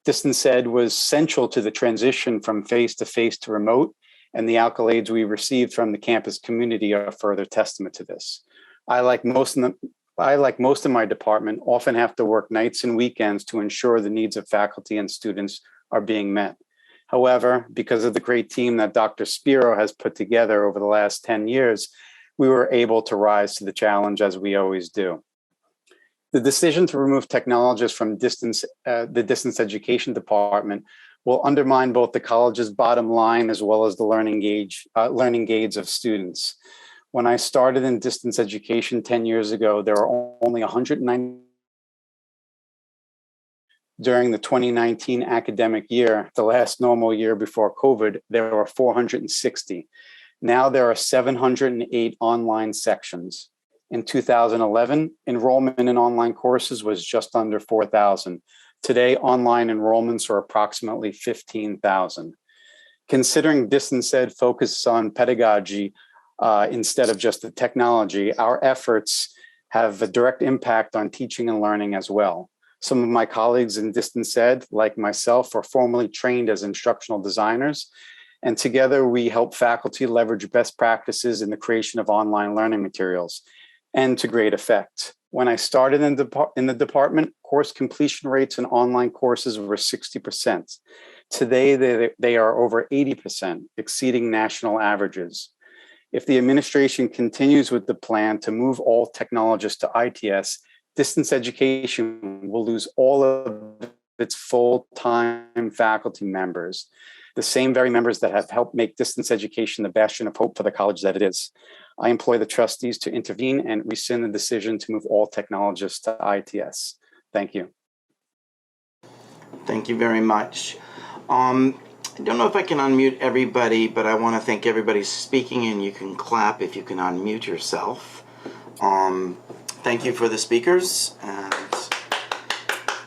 Distance ed was central to the transition from face-to-face to remote, and the accolades we received from the campus community are a further testament to this. I, like most of my department, often have to work nights and weekends to ensure the needs of faculty and students are being met. However, because of the great team that Dr. Spiro has put together over the last 10 years, we were able to rise to the challenge as we always do. The decision to remove technologists from the distance education department will undermine both the college's bottom line as well as the learning gains of students. When I started in distance education 10 years ago, there were only 190. During the 2019 academic year, the last normal year before COVID, there were 460. Now there are 708 online sections. In 2011, enrollment in online courses was just under 4,000. Today, online enrollments are approximately 15,000. Considering distance ed focuses on pedagogy instead of just the technology, our efforts have a direct impact on teaching and learning as well. Some of my colleagues in distance ed, like myself, are formally trained as instructional designers, and together we help faculty leverage best practices in the creation of online learning materials, and to great effect. When I started in the department, course completion rates in online courses were 60%. Today, they are over 80%, exceeding national averages. If the administration continues with the plan to move all technologists to ITS, distance education will lose all of its full-time faculty members, the same very members that have helped make distance education the bastion of hope for the college that it is. I employ the trustees to intervene and rescind the decision to move all technologists to ITS. Thank you. Thank you very much. I don't know if I can unmute everybody, but I want to thank everybody speaking, and you can clap if you can unmute yourself. Thank you for the speakers.